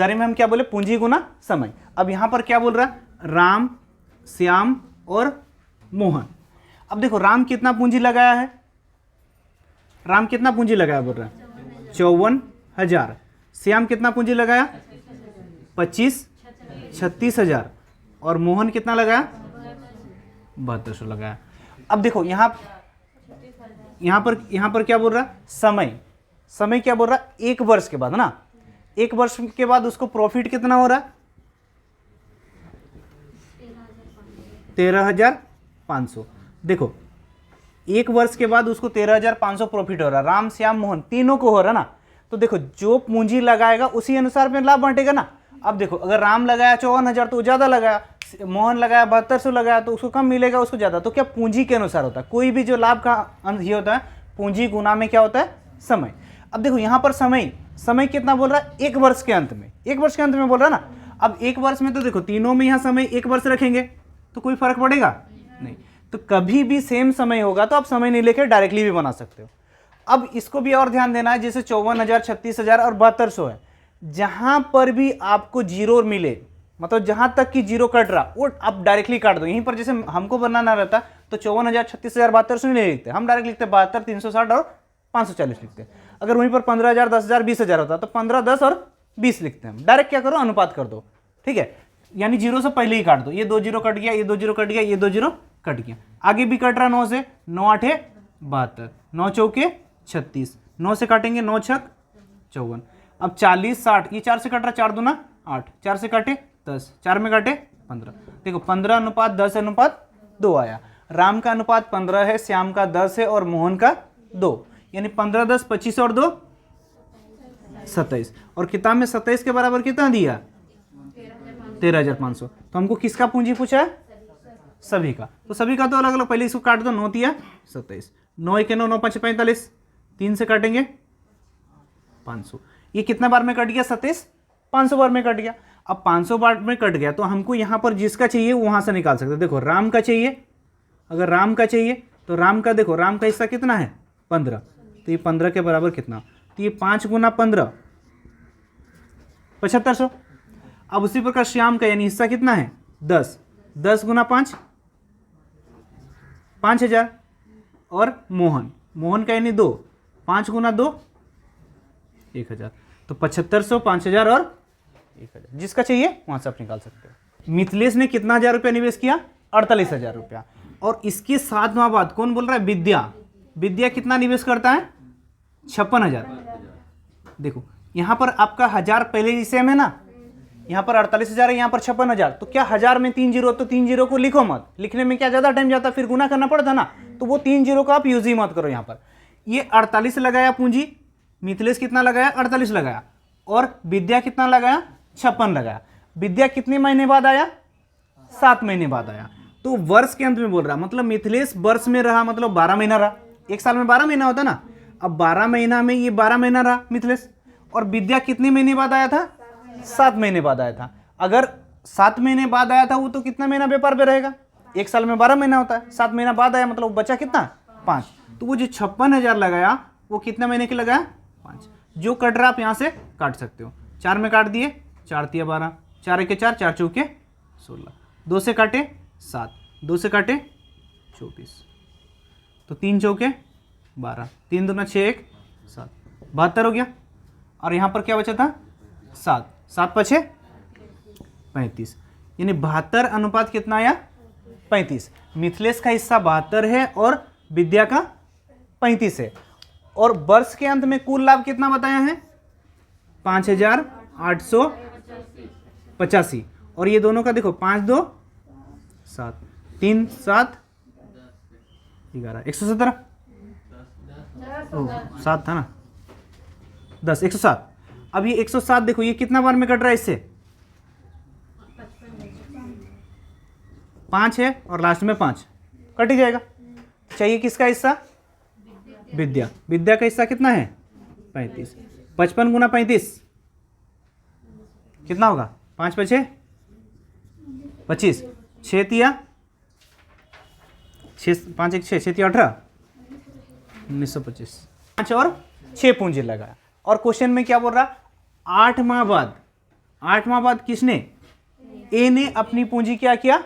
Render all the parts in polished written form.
बेरोजगारी में हम क्या बोले, पूंजी गुना समय। अब यहाँ पर क्या बोल रहा है, राम, श्याम और मोहन। अब देखो राम कितना पूंजी लगाया है, राम कितना पूंजी लगाया बोल रहा है 54,000। श्याम कितना पूंजी लगाया 36,000। और मोहन कितना लगाया 7200 लगाया। अब देखो यहाँ पर क्या बोल रहा है, समय क्या बोल रहा है, 1 वर्ष के बाद ना, 1 वर्ष के बाद उसको प्रॉफिट कितना हो रहा है 13,500। देखो 1 वर्ष के बाद उसको 13,500 प्रॉफिट हो रहा है, राम, श्याम, मोहन तीनों को हो रहा है ना। तो देखो जो पूंजी लगाएगा उसी अनुसार में लाभ बांटेगा ना। अब देखो अगर राम लगाया 54,000 तो ज़्यादा लगाया, मोहन लगाया 7200 लगाया तो उसको कम मिलेगा, उसको ज़्यादा। तो क्या पूंजी के अनुसार होता है, कोई भी जो लाभ का ये होता है पूंजी गुना में क्या होता है समय। अब देखो यहाँ पर समय कितना बोल रहा है 1 वर्ष के अंत में, 1 वर्ष के अंत में बोल रहा है ना। अब 1 वर्ष में तो देखो तीनों में यहाँ समय 1 वर्ष रखेंगे तो कोई फर्क पड़ेगा नहीं। तो कभी भी सेम समय होगा तो आप समय नहीं लेकर डायरेक्टली भी बना सकते हो। अब इसको भी और ध्यान देना है, जैसे 54,000, 36,000 और 7200 है, जहां पर भी आपको जीरो मिले, मतलब जहां तक कि जीरो कट रहा वो आप डायरेक्टली काट दो। यहीं पर जैसे हमको बनाना रहता तो 54,000, 36,000, 7200 नहीं लिखते, हम डायरेक्ट लिखते 72, 360 और 540 लिखते। अगर वहीं पर 15,000, 10,000, 20,000 होता तो 15, 10 और 20 लिखते हैं। डायरेक्ट क्या करो, अनुपात कर दो, ठीक है, यानी जीरो से पहले ही काट दो। ये 2 जीरो कट गया, ये 2 जीरो कट गया, ये 2 जीरो कट गया। आगे भी कट रहा 9 से, 9 8 72, 9 चौके 36, 9 से काटेंगे 9 छक 54। अब 40, 60, ये 4 से कट रहा, 4 दूना 8, 4 से काटे 10, 4 में काटे 15। देखो 15:10:2 आया। राम का अनुपात 15 है, श्याम का 10 है और मोहन का 2, यानी 15, 10, 25 और 2 27। और किताब में 27 के बराबर कितना दिया 13,500। तो हमको किसका पूंजी पूछा है, सभी का। तो सभी का तो अलग अलग, पहले इसको काट दो, 9 तिया 27, 9 1 9, 9 5 45, 3 से काटेंगे 500। ये कितना बार में कट गया 27, 500 बार में कट गया। अब 500 बार में कट गया तो हमको यहाँ पर जिसका चाहिए वहां से निकाल सकते हैं। देखो राम का चाहिए, अगर राम का चाहिए तो राम का, देखो राम का हिस्सा कितना है 15, तो ये 15 के बराबर कितना, तो ये 5 गुना 15 7500। अब उसी प्रकार श्याम का यानी हिस्सा कितना है 10, 10 गुना 5 5,000। और मोहन का यानी 2, 5 गुना 2 1,000। तो 7500, 5,000 और 1,000, जिसका चाहिए वहां से आप निकाल सकते हो। मिथिलेश ने कितना 1,000 रुपया निवेश किया 48,000 रुपया। और इसके 7वां बात कौन बोल रहा है, विद्या कितना निवेश करता है 56,000। देखो यहां पर आपका 1000 पहले ही सेम है ना, यहाँ पर 48,000 है, यहाँ पर 56,000। तो क्या 1000 में 3 जीरो, तो 3 जीरो को लिखो मत, लिखने में क्या ज्यादा टाइम जाता, फिर गुना करना पड़ता ना, तो वो 3 जीरो को आप यूज ही मत करो। यहाँ पर ये 48 लगाया पूंजी, मिथिलेश कितना लगाया 48 लगाया, और विद्या कितना लगाया 56 लगाया। विद्या कितने महीने बाद आया 7 महीने बाद आया। तो वर्ष के अंत में बोल रहा, मतलब मिथिलेश वर्ष में रहा, मतलब 12 महीना रहा। एक साल में 12 महीना होता ना, अब 12 महीना में ये 12 महीना रहा मिथिलेश। और विद्या कितने महीने बाद आया था 7 महीने बाद आया था। अगर 7 महीने बाद आया था वो तो कितना महीना व्यापार में रहेगा, एक साल में 12 महीना होता है, 7 महीना बाद आया मतलब बचा कितना 5। तो वो जो 56,000 लगाया वो कितने महीने के लगाया 5। जो कट रहा आप यहाँ से काट सकते हो, 4 में काट दिए, 4 तिया 12, 4 1 4, 4 चौके 16, 2 से काटे 7, 2 से काटे 24, तो 3 चौके 12, 3 दूना 6 1 7, 72 हो गया। और यहाँ पर क्या बचा था 7, 7 5 35, यानी 72 अनुपात कितना आया 35। मिथिलेश का हिस्सा 72 है और विद्या का 35 है। और वर्ष के अंत में कुल लाभ कितना बताया है 5,885। और ये दोनों का देखो 5 2 7, 3 7 11, 117, 7 था ना 10, 107। अब ये 107 देखो ये कितना बार में कट रहा है, इससे 5 है और लास्ट में 5 कट ही जाएगा। चाहिए किसका हिस्सा विद्या का हिस्सा कितना है 35। 55 गुना 35 कितना होगा 5 5 25, 6 तिया 6 5 1 6, 6 तिया 18, 1925। 5 और 6 पूंजी लगाया। और क्वेश्चन में क्या बोल रहा 8 माह बाद 8वां बाद किसने, ए ने अपनी पूंजी क्या किया,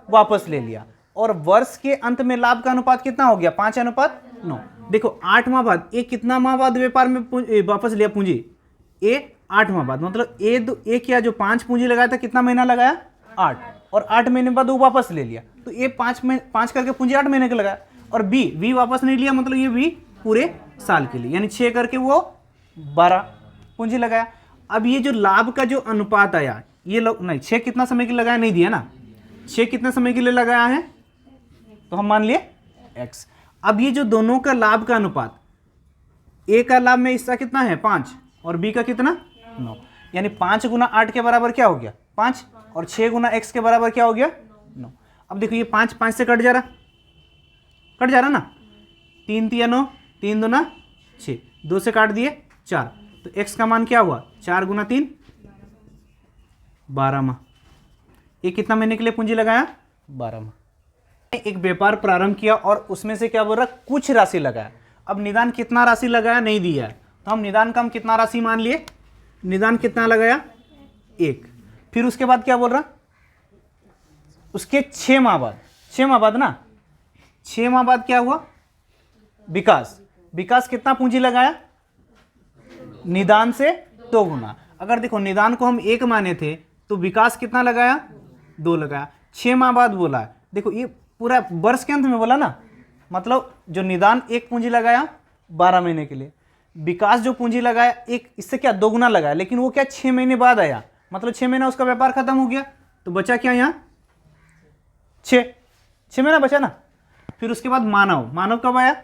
वापस ले लिया। और वर्ष के अंत में लाभ का अनुपात कितना हो गया, 5:9। देखो 8वां बाद ए कितना माह बाद व्यापार में वापस लिया पूंजी, ए 8वां बाद, मतलब ए क्या जो 5 पूंजी लगाया था कितना महीना लगाया, 8, और 8 महीने बाद वो वापस ले लिया। तो ए 5 करके पूंजी 8 महीने का लगाया। और बी वापस नहीं लिया, मतलब ये बी पूरे साल के लिए, यानी 6 करके वो 12 पूंजी लगाया। अब ये जो लाभ का जो अनुपात आया, ये लोग नहीं 6 कितना समय के लिए लगाया, नहीं दिया ना, 6 कितने समय के लिए लगाया है, तो हम मान लिए x। अब ये जो दोनों का लाभ का अनुपात, ए का लाभ में हिस्सा कितना है 5 और बी का कितना 9, यानी 5 गुना 8 के बराबर क्या हो गया 5, और 6 गुना x के बराबर क्या हो गया 9। अब देखो ये 5 से कट जा रहा ना, 3 तिया 9, 3 दूना 6, 2 से काट दिए 4, तो x का मान क्या हुआ 4 गुना 3 12 माह। ये कितना महीने के लिए पूंजी लगाया 12 माह। एक व्यापार प्रारंभ किया और उसमें से क्या बोल रहा, कुछ राशि लगाया। अब निदान कितना राशि लगाया नहीं दिया है, तो हम निदान का हम कितना राशि मान लिए, निदान कितना लगाया 1। फिर उसके बाद क्या बोल रहा, उसके 6 माह बाद, 6 माह बाद ना, 6 माह बाद क्या हुआ विकास कितना पूंजी लगाया, निदान से 2 गुना। अगर देखो निदान को हम 1 माने थे तो विकास कितना लगाया 2 लगाया। 6 माह बाद बोला है, देखो ये पूरा वर्ष के अंत में बोला ना, मतलब जो निदान 1 पूंजी लगाया 12 महीने के लिए, विकास जो पूंजी लगाया 1, इससे क्या 2 गुना लगाया, लेकिन वो क्या 6 महीने बाद आया, मतलब 6 महीना उसका व्यापार खत्म हो गया, तो बचा क्या यहाँ 6 महीना बचा ना। फिर उसके बाद मानव कब आया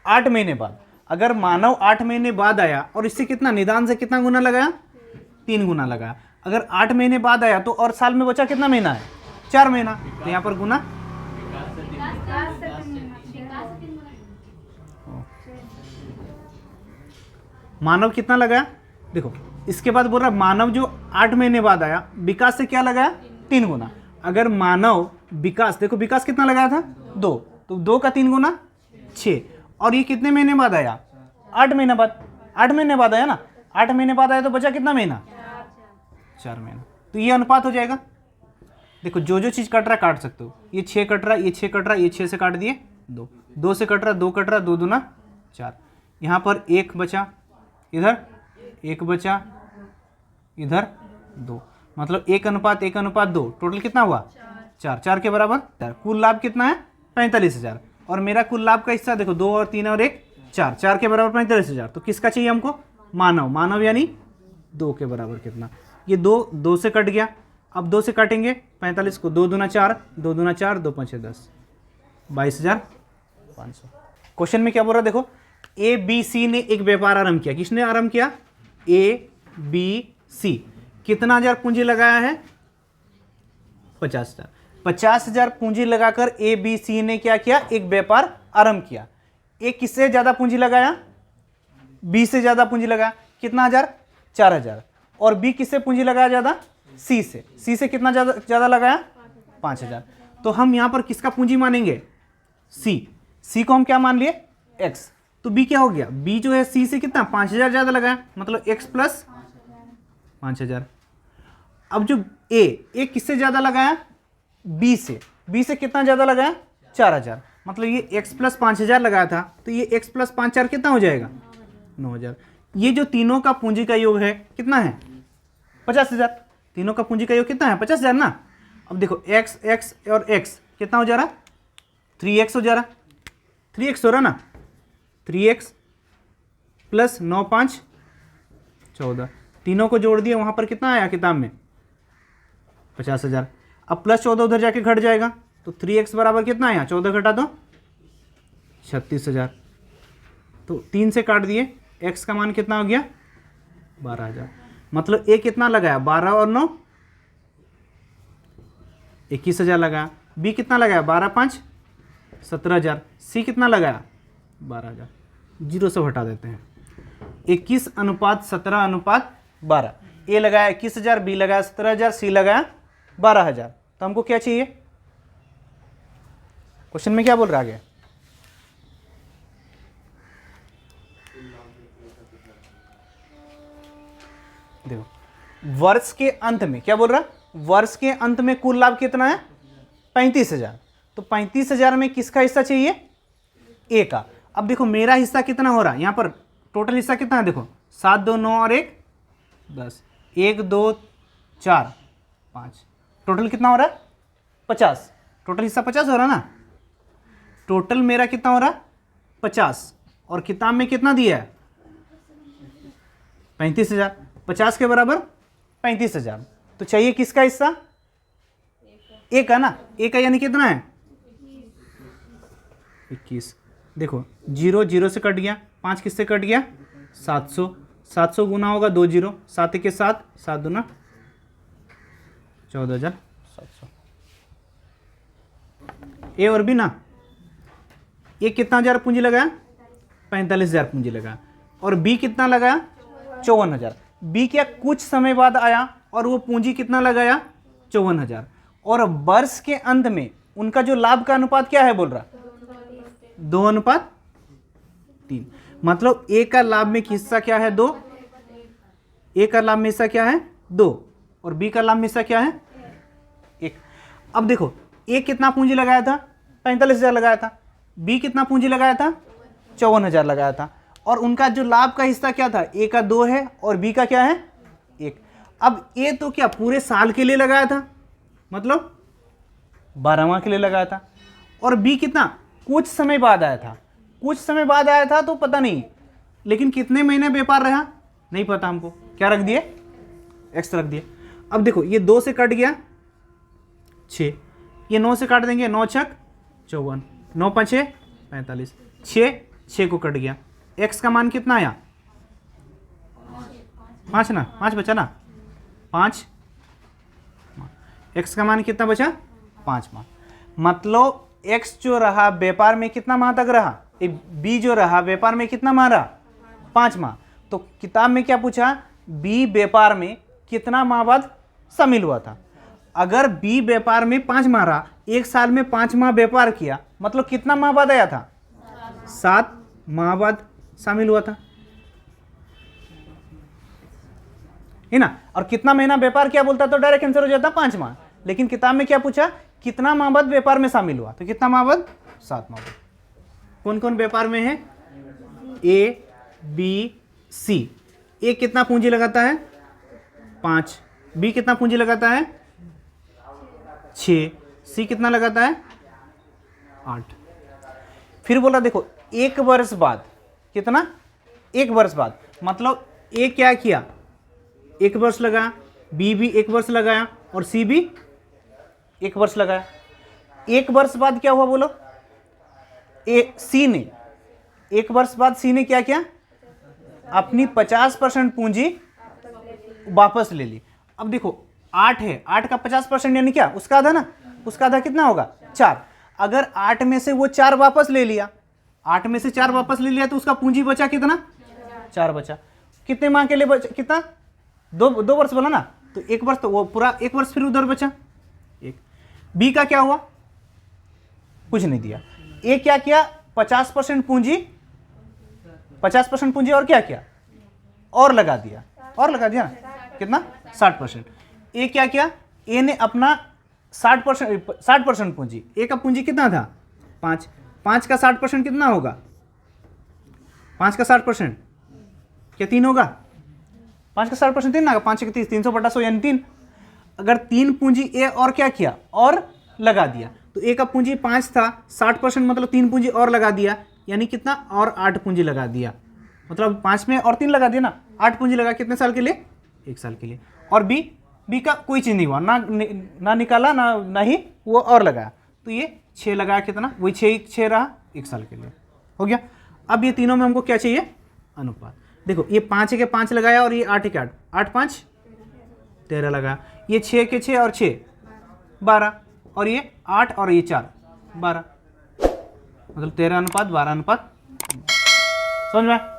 8 महीने बाद। अगर मानव 8 महीने बाद आया और इससे कितना निदान से कितना गुना लगाया 3 गुना लगाया, अगर 8 महीने बाद आया तो और साल में बचा कितना महीना है 4 महीना, तो यहाँ पर गुना मानव कितना लगाया, देखो इसके बाद बोल रहा मानव जो 8 महीने बाद आया विकास से क्या लगाया 3 गुना। अगर मानव विकास, देखो विकास कितना लगाया था 2, तो 2 का 3 गुना 6, और ये कितने महीने बाद आया 8 महीने बाद, 8 महीने बाद आया ना, 8 महीने बाद आया तो बचा कितना महीना 4 महीना, तो ये अनुपात हो जाएगा। देखो जो चीज़ कट रहा है काट सकते हो, ये 6 कट रहा है, ये 6 कट रहा है, ये 6 से काट दिए 2, 2 से कट रहा है, 2 कट रहा है, 2 दूना 4, यहाँ पर 1 बचा, इधर 1 बचा, इधर 2, मतलब 1:1:2, टोटल कितना हुआ 4 के बराबर। कुल लाभ कितना है 45,000, और मेरा कुल लाभ का हिस्सा देखो 2 और 3 और 1 4 के बराबर 45,000। तो किसका चाहिए हमको मानव यानी 2 के बराबर कितना, ये 2 से कट गया, अब 2 से काटेंगे 45 को, 2 दूना 4, 2 दूना 4, 2 5 10, 22,500। क्वेश्चन में क्या बोल रहा देखो, ए बी सी ने एक व्यापार आरंभ किया, किसने आरंभ किया ए बी सी, कितना हजार पूंजी लगाया है 50,000। 50,000 पूंजी लगाकर ए बी सी ने क्या किया, एक व्यापार आरंभ किया। ए किससे ज्यादा पूंजी लगाया, बी से ज्यादा पूंजी लगाया, कितना हजार 4,000, और बी किससे पूंजी लगाया ज्यादा, सी से कितना ज्यादा लगाया 5,000। तो हम यहां पर किसका पूंजी मानेंगे सी को हम क्या मान लिए एक्स, तो बी क्या हो गया, बी जो है सी से कितना 5,000 ज्यादा लगाया, मतलब एक्स प्लस 5,000। अब जो ए किससे ज्यादा लगाया, बी से कितना ज्यादा लगाया 4,000, मतलब ये x प्लस 5,000 लगाया था, तो ये x प्लस 5 4 कितना हो जाएगा 9,000। ये जो तीनों का पूंजी का योग है कितना है 50,000, तीनों का पूंजी का योग कितना है 50,000 ना। अब देखो x और x कितना हो जा रहा 3x हो जा रहा, 3x हो रहा ना, 3x प्लस 9 5 14, तीनों को जोड़ दिए, वहां पर कितना आया किताब में 50,000। अब प्लस 14 उधर जाके घट जाएगा, तो 3x बराबर कितना आया, 14 घटा दो 36,000, तो 3 से काट दिए, x का मान कितना हो गया 12,000। मतलब a कितना लगाया 12 और 9 21,000 लगाया, b कितना लगाया 12 5 17,000, c कितना लगाया 12,000, 0 से हटा देते हैं, 21:17:12, a लगाया 21,000, b लगाया 17,000, c लगाया 12,000। तो हमको क्या चाहिए, क्वेश्चन में क्या बोल रहा है आगे, देखो वर्ष के अंत में, क्या बोल रहा, वर्ष के अंत में कुल लाभ कितना है 35,000। तो 35,000 में किसका हिस्सा चाहिए, ए का। अब देखो मेरा हिस्सा कितना हो रहा है, यहाँ पर टोटल हिस्सा कितना है, देखो 7 2 9 और 1 10, 1 2 4 5, टोटल कितना हो रहा है 50। टोटल हिस्सा 50 हो रहा है ना, टोटल मेरा कितना हो रहा है 50, और किताब में कितना दिया है 35,000, 50 के बराबर 35,000। तो चाहिए किसका हिस्सा, ए का ना, ए का यानी कितना है 21। देखो 0 0 से कट गया, 5 किससे कट गया 700, 700 गुना होगा 2 0, 7 के 7, 7 दूना 14,700। ए और बी ना, ए कितना हजार पूंजी लगाया 45,000 पूंजी लगाया, और बी कितना लगाया 54,000। बी क्या कुछ समय बाद आया और वो पूंजी कितना लगाया 54,000, और वर्ष के अंत में उनका जो लाभ का अनुपात क्या है बोल रहा 2:3। मतलब ए का लाभ में हिस्सा क्या है 2, ए का लाभ में हिस्सा क्या है 2, और बी का लाभ में हिस्सा क्या है 1। अब देखो ए कितना पूंजी लगाया था 45,000 लगाया था, बी कितना पूंजी लगाया था 54,000 लगाया था, और उनका जो लाभ का हिस्सा क्या था, ए का 2 है और बी का क्या है 1। अब ए तो क्या पूरे साल के लिए लगाया था, मतलब 12 माह के लिए लगाया था, और बी कितना कुछ समय बाद आया था, कुछ समय बाद आया था तो पता नहीं, लेकिन कितने महीने व्यापार रहा नहीं पता हमको, क्या रख दिए एक्स रख दिए। अब देखो ये 2 से कट गया 6, ये 9 से काट देंगे, 9 छक 54, 9 5 45, 6 को कट गया, एक्स का मान कितना आया 5 ना, 5 बचा ना 5, एक्स का मान कितना बचा 5 माह। मतलब एक्स जो रहा व्यापार में कितना माह तक रहा, बी जो रहा व्यापार में कितना माह रहा 5 माह। तो किताब में क्या पूछा, बी व्यापार में कितना माह बाद शामिल हुआ था। अगर बी व्यापार में 5 माह रहा, एक साल में 5 माह व्यापार किया, मतलब कितना माह बाद आया था 7 माह बाद शामिल हुआ था, है ना। और कितना महीना व्यापार किया बोलता तो डायरेक्ट आंसर हो जाता 5 माह, लेकिन किताब में क्या पूछा कितना माह बाद व्यापार में शामिल हुआ, तो कितना माह बाद 7 माह बाद। कौन कौन व्यापार में है, ए बी सी। ए कितना पूंजी लगाता है 5, बी कितना पूंजी लगाता है 6, सी कितना लगाता है 8। फिर बोला देखो 1 वर्ष बाद कितना, 1 वर्ष बाद, मतलब ए क्या किया 1 वर्ष लगाया, बी भी 1 वर्ष लगाया, और सी भी 1 वर्ष लगाया। 1 वर्ष बाद क्या हुआ बोलो, सी ने 1 वर्ष बाद सी ने क्या किया, अपनी 50% पूंजी वापस ले ली। अब देखो 8 है, 8 का 50% यानी क्या उसका आधा ना, उसका आधा कितना होगा 4। अगर 8 में से वो 4 वापस ले लिया, 8 में से 4 वापस ले लिया, तो उसका पूंजी बचा कितना 4 बचा। कितने माह के लिए बचा, कितना 2 वर्ष बोला ना, तो 1 वर्ष, तो वो पूरा 1 वर्ष फिर उधर बचा 1। बी का क्या हुआ, कुछ नहीं दिया। ए क्या किया 50% पूंजी, 50% पूंजी और क्या किया और लगा दिया, और लगा दिया ना, कितना 60%। ए क्या किया, ए ने अपना 60% पूंजी, ए का पूंजी कितना था 5, 5 का 60% कितना होगा, 5 का 60% क्या 3 होगा, 5 का 60% 3 ना, 5 का 30, 300/100 यानी 3। अगर 3 पूंजी ए और क्या किया और लगा दिया, तो ए का पूंजी 5 था, 60% मतलब 3 पूंजी और लगा दिया, यानी कितना और 8 पूंजी लगा दिया, मतलब 5 में और 3 लगा दिया ना, 8 पूंजी लगा, कितने साल के लिए 1 साल के लिए। और बी का कोई चीज़ नहीं हुआ, ना निकाला ना ही वो और लगाया, तो ये 6 लगाया, कितना वही 6 रहा 1 साल के लिए, हो गया। अब ये तीनों में हमको क्या चाहिए अनुपात। देखो ये 5 के 5 लगाया और ये 8 के 8, 8 5 13 लगाया, ये 6 के 6 और 6 12, और ये 8 और ये 4 12, मतलब 13:12:, समझ में।